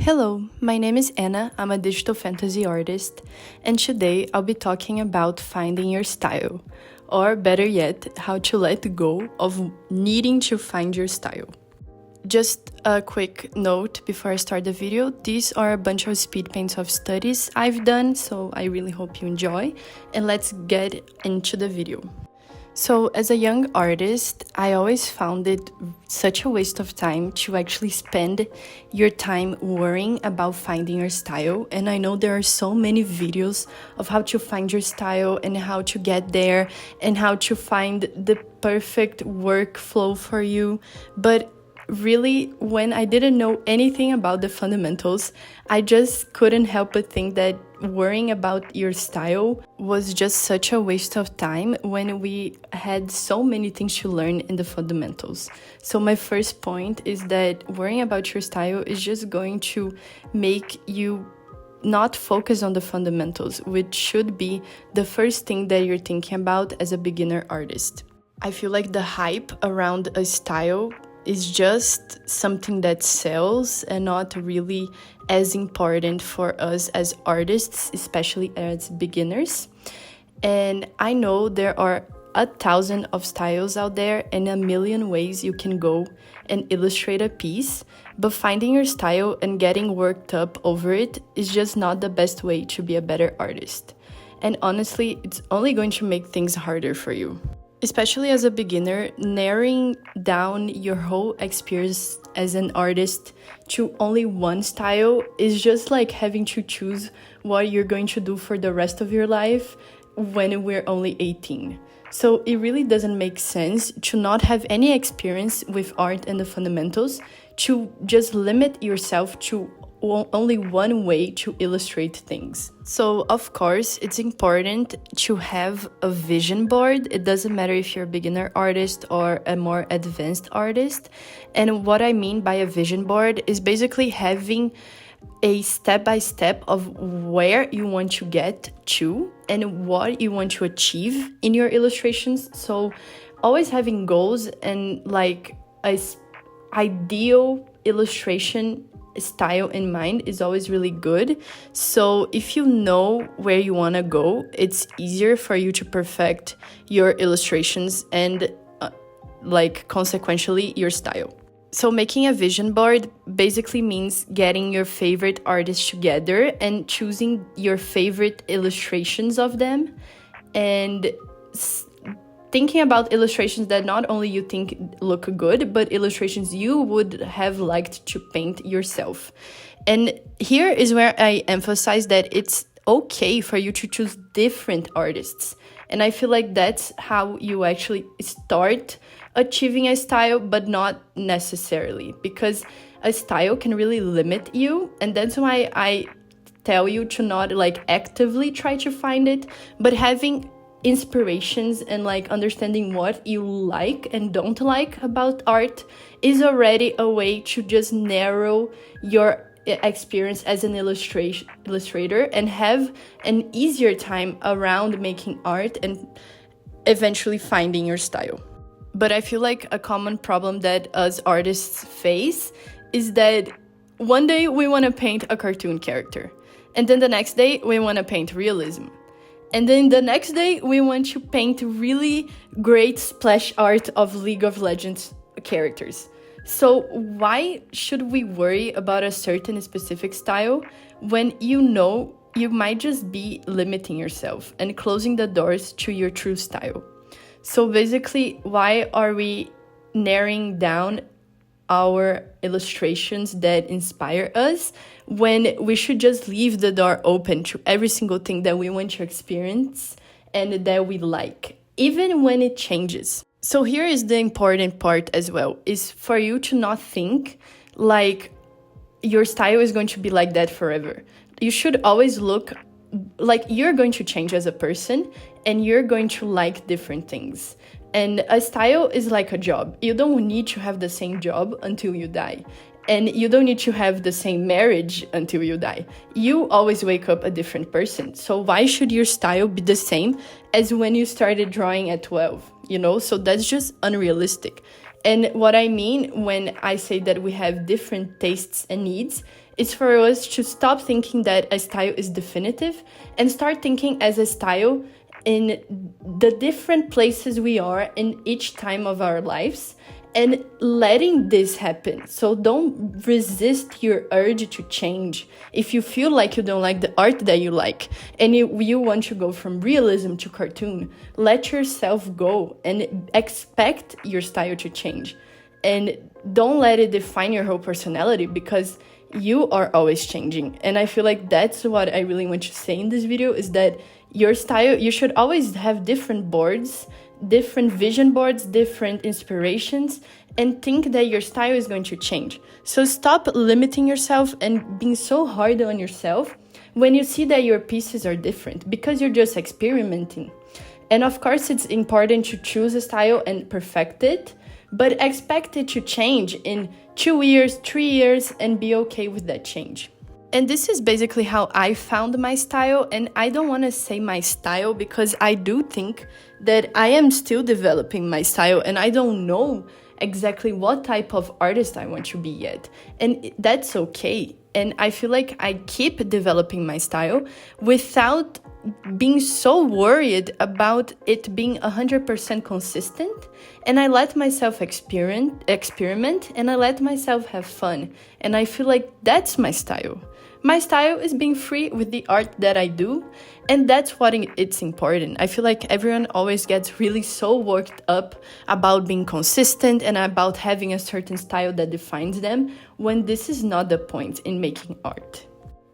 Hello, my name is Anna. I'm a digital fantasy artist, and today I'll be talking about finding your style, or better yet, how to let go of needing to find your style. Just a quick note before I start the video, these are a bunch of speed paints of studies I've done, so I really hope you enjoy, and let's get into the video. So, as a young artist, I always found it such a waste of time to actually spend your time worrying about finding your style. And I know there are so many videos of how to find your style and how to get there and how to find the perfect workflow for you. But really, when I didn't know anything about the fundamentals, I just couldn't help but think that worrying about your style was just such a waste of time when we had so many things to learn in the fundamentals. So my first point is that worrying about your style is just going to make you not focus on the fundamentals, which should be the first thing that you're thinking about as a beginner artist. I feel like the hype around a style is just something that sells and not really as important for us as artists, especially as beginners. And I know there are 1,000 of styles out there and a million ways you can go and illustrate a piece, but finding your style and getting worked up over it is just not the best way to be a better artist. And honestly, it's only going to make things harder for you. Especially as a beginner, narrowing down your whole experience as an artist to only one style is just like having to choose what you're going to do for the rest of your life when we're only 18. So it really doesn't make sense to not have any experience with art and the fundamentals, to just limit yourself to only one way to illustrate things. So of course it's important to have a vision board. It doesn't matter if you're a beginner artist or a more advanced artist. And what I mean by a vision board is basically having a step-by-step of where you want to get to and what you want to achieve in your illustrations. So always having goals and like a ideal illustration style in mind is always really good. So if you know where you want to go, it's easier for you to perfect your illustrations and consequentially your style. So making a vision board basically means getting your favorite artists together and choosing your favorite illustrations of them and thinking about illustrations that not only you think look good, but illustrations you would have liked to paint yourself. And here is where I emphasize that it's okay for you to choose different artists. And I feel like that's how you actually start achieving a style, but not necessarily, because a style can really limit you. And that's why I tell you to not actively try to find it, but having inspirations and understanding what you like and don't like about art is already a way to just narrow your experience as an illustrator and have an easier time around making art and eventually finding your style. But I feel like a common problem that us artists face is that one day we want to paint a cartoon character, and then the next day we want to paint realism. And then the next day, we want to paint really great splash art of League of Legends characters. So why should we worry about a certain specific style when you know you might just be limiting yourself and closing the doors to your true style? So basically, why are we narrowing down our illustrations that inspire us when we should just leave the door open to every single thing that we want to experience and that we like, even when it changes? So here is the important part as well, is for you to not think like your style is going to be like that forever. You should always look like you're going to change as a person and you're going to like different things. And a style is like a job. You don't need to have the same job until you die. And you don't need to have the same marriage until you die. You always wake up a different person. So why should your style be the same as when you started drawing at 12? So that's just unrealistic. And what I mean when I say that we have different tastes and needs is for us to stop thinking that a style is definitive and start thinking as a style in the different places we are in each time of our lives and letting this happen. So don't resist your urge to change. If you feel like you don't like the art that you like and you want to go from realism to cartoon, let yourself go and expect your style to change. And don't let it define your whole personality, because you are always changing. And I feel like that's what I really want to say in this video, is that your style, you should always have different boards, different vision boards, different inspirations, and think that your style is going to change. So stop limiting yourself and being so hard on yourself when you see that your pieces are different, because you're just experimenting. And of course, it's important to choose a style and perfect it, but expect it to change in 2 years, 3 years, and be okay with that change. And this is basically how I found my style. And I don't want to say my style because I do think that I am still developing my style and I don't know exactly what type of artist I want to be yet. And that's okay. And I feel like I keep developing my style without being so worried about it being 100% consistent. And I let myself experiment and I let myself have fun. And I feel like that's my style. My style is being free with the art that I do, and that's what it's important. I feel like everyone always gets really so worked up about being consistent and about having a certain style that defines them, when this is not the point in making art.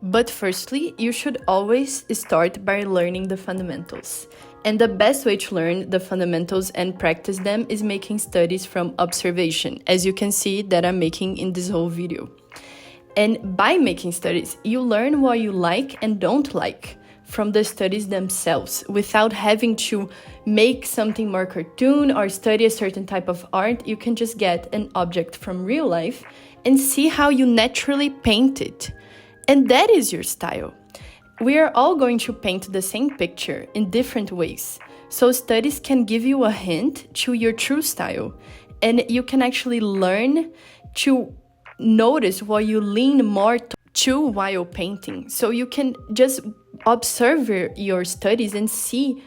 But firstly, you should always start by learning the fundamentals. And the best way to learn the fundamentals and practice them is making studies from observation, as you can see that I'm making in this whole video. And by making studies, you learn what you like and don't like from the studies themselves, without having to make something more cartoon or study a certain type of art. You can just get an object from real life and see how you naturally paint it. And that is your style. We are all going to paint the same picture in different ways. So studies can give you a hint to your true style. And you can actually learn to notice what you lean more to while painting. So you can just observe your studies and see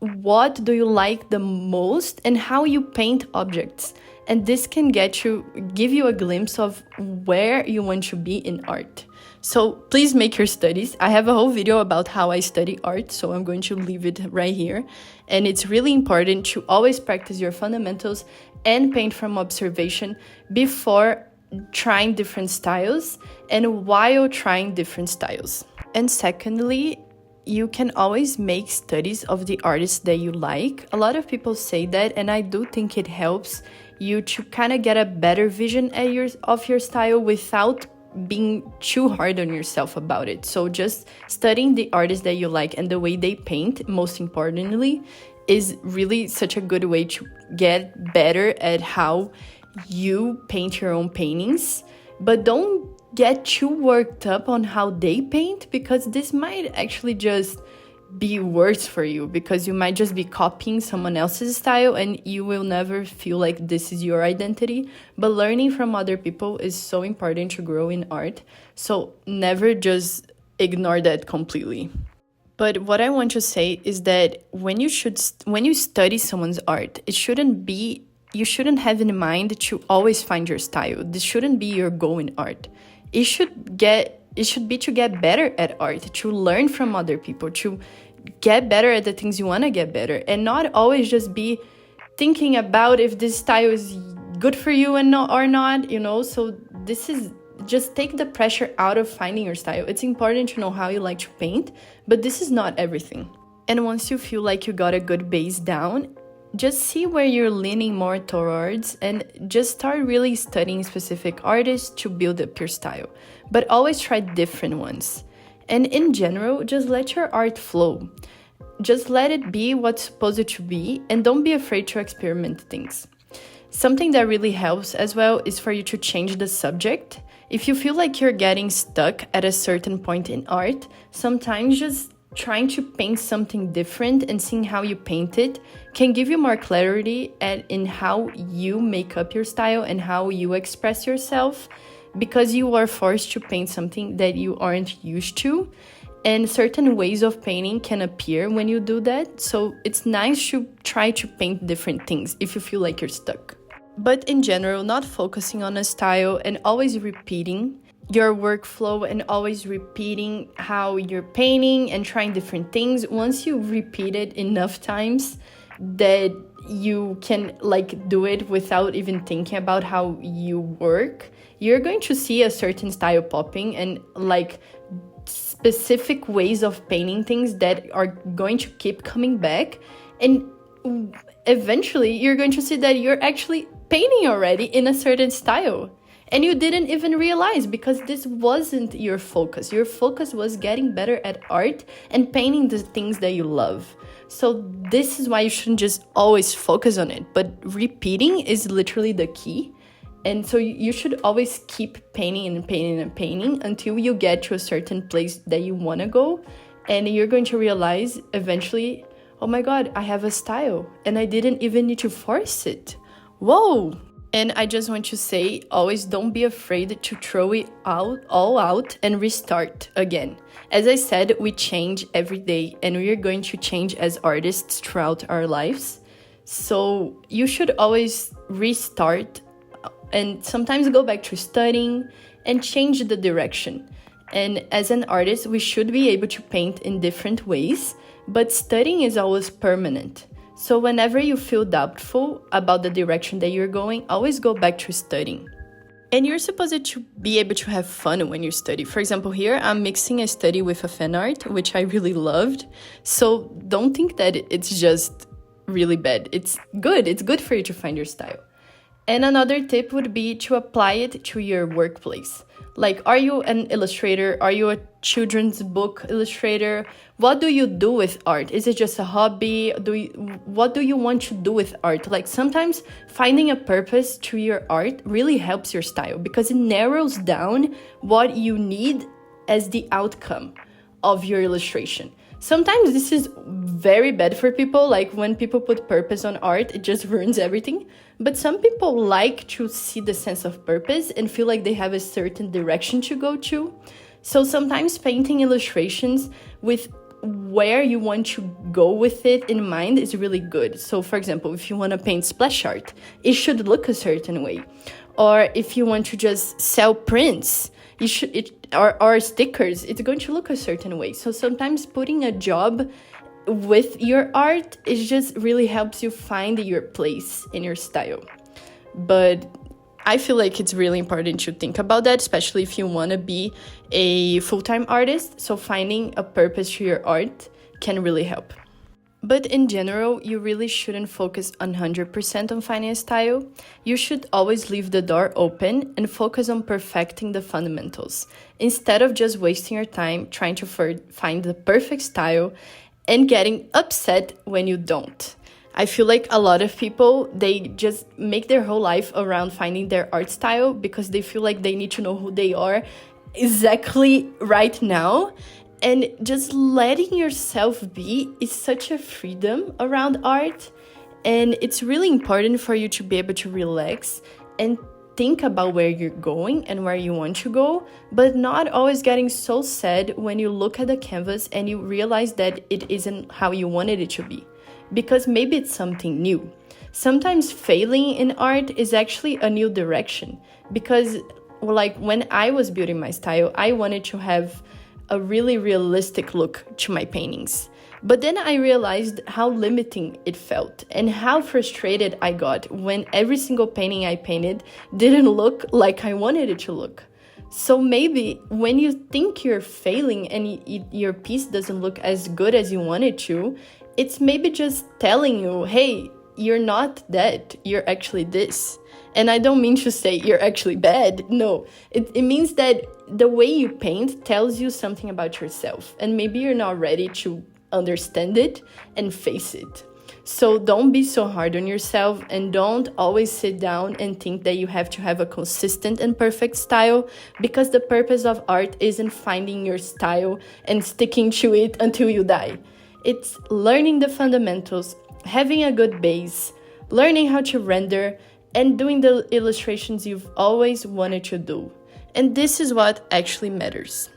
what do you like the most and how you paint objects. And this can give you a glimpse of where you want to be in art. So please make your studies. I have a whole video about how I study art, so I'm going to leave it right here. And it's really important to always practice your fundamentals and paint from observation before trying different styles and while trying different styles. And secondly, you can always make studies of the artists that you like. A lot of people say that, and I do think it helps you to kind of get a better vision of your style without being too hard on yourself about it. So just studying the artists that you like and the way they paint, most importantly, is really such a good way to get better at how you paint your own paintings. But don't get too worked up on how they paint, because this might actually just be worse for you, because you might just be copying someone else's style and you will never feel like this is your identity. But learning from other people is so important to grow in art, so never just ignore that completely. But what I want to say is that when you study someone's art, you shouldn't have in mind to always find your style. This shouldn't be your goal in art. It should be to get better at art, to learn from other people, to get better at the things you want to get better, and not always just be thinking about if this style is good for you or not, you know. So this is just take the pressure out of finding your style. It's important to know how you like to paint, but this is not everything. And once you feel like you got a good base down, just see where you're leaning more towards and just start really studying specific artists to build up your style. But always try different ones. And in general, just let your art flow. Just let it be what's supposed to be, and don't be afraid to experiment things. Something that really helps as well is for you to change the subject. If you feel like you're getting stuck at a certain point in art, sometimes just trying to paint something different and seeing how you paint it can give you more clarity in how you make up your style and how you express yourself. because you are forced to paint something that you aren't used to, and certain ways of painting can appear when you do that. So it's nice to try to paint different things if you feel like you're stuck. But in general, not focusing on a style and always repeating your workflow and always repeating how you're painting and trying different things. Once you repeat it enough times that you can like do it without even thinking about how you work, you're going to see a certain style popping and like specific ways of painting things that are going to keep coming back. And eventually you're going to see that you're actually painting already in a certain style. And you didn't even realize, because this wasn't your focus. Your focus was getting better at art and painting the things that you love. So this is why you shouldn't just always focus on it. But repeating is literally the key. And so you should always keep painting and painting and painting until you get to a certain place that you want to go. And you're going to realize eventually, oh my God, I have a style and I didn't even need to force it. Whoa! And I just want to say, always don't be afraid to throw it all out and restart again. As I said, we change every day and we are going to change as artists throughout our lives. So you should always restart and sometimes go back to studying and change the direction. And as an artist, we should be able to paint in different ways, but studying is always permanent. So whenever you feel doubtful about the direction that you're going, always go back to studying. And you're supposed to be able to have fun when you study. For example, here I'm mixing a study with a fan art, which I really loved. So don't think that it's just really bad. It's good. It's good for you to find your style. And another tip would be to apply it to your workplace. Like, are you an illustrator? Are you a children's book illustrator? What do you do with art? Is it just a hobby? What do you want to do with art? Like, sometimes finding a purpose to your art really helps your style because it narrows down what you need as the outcome of your illustration. Sometimes this is very bad for people, like when people put purpose on art, it just ruins everything. But some people like to see the sense of purpose and feel like they have a certain direction to go to. So sometimes painting illustrations with where you want to go with it in mind is really good. So for example, if you want to paint splash art, it should look a certain way. Or if you want to just sell prints, or stickers, it's going to look a certain way. So sometimes putting a job with your art, it just really helps you find your place in your style. But I feel like it's really important to think about that, especially if you want to be a full-time artist. So finding a purpose to your art can really help. But in general, you really shouldn't focus 100% on finding a style. You should always leave the door open and focus on perfecting the fundamentals, instead of just wasting your time trying to find the perfect style and getting upset when you don't. I feel like a lot of people, they just make their whole life around finding their art style because they feel like they need to know who they are exactly right now. And just letting yourself be is such a freedom around art. And it's really important for you to be able to relax and think about where you're going and where you want to go, but not always getting so sad when you look at the canvas and you realize that it isn't how you wanted it to be. Because maybe it's something new. Sometimes failing in art is actually a new direction. Because like when I was building my style, I wanted to have a really realistic look to my paintings. But then I realized how limiting it felt and how frustrated I got when every single painting I painted didn't look like I wanted it to look. So maybe when you think you're failing and your piece doesn't look as good as you want it to, it's maybe just telling you, hey, you're not that, you're actually this. And I don't mean to say you're actually bad. No, it means that the way you paint tells you something about yourself. And maybe you're not ready to understand it and face it. So don't be so hard on yourself and don't always sit down and think that you have to have a consistent and perfect style, because the purpose of art isn't finding your style and sticking to it until you die. It's learning the fundamentals, having a good base, learning how to render, and doing the illustrations you've always wanted to do. And this is what actually matters.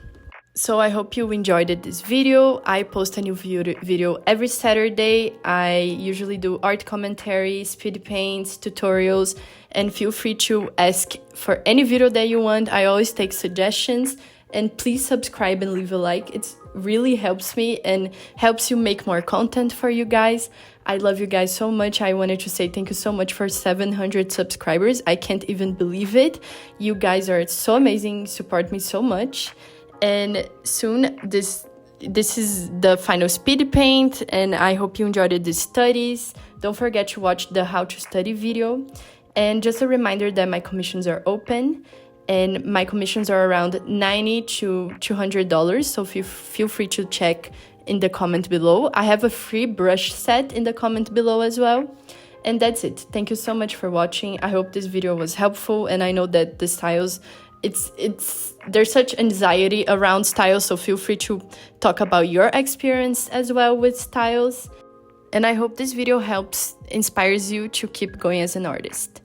So I hope you enjoyed this video. I post a new video every Saturday. I usually do art commentary, speed paints, tutorials, and feel free to ask for any video that you want. I always take suggestions, and please subscribe and leave a like. It really helps me and helps you make more content for you guys. I love you guys so much. I wanted to say thank you so much for 700 subscribers. I can't even believe it. You guys are so amazing, support me so much. And soon this is the final speed paint, and I hope you enjoyed the studies. Don't forget to watch the how to study video. And just a reminder that my commissions are open, and my commissions are around $90 to $200, so feel free to check in the comment below. I have a free brush set in the comment below as well. And that's it. Thank you so much for watching. I hope this video was helpful, and I know that the styles, there's such anxiety around styles, so feel free to talk about your experience as well with styles. And I hope this video inspires you to keep going as an artist.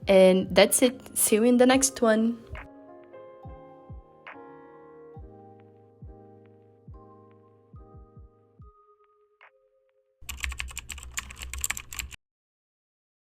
And that's it. See you in the next one.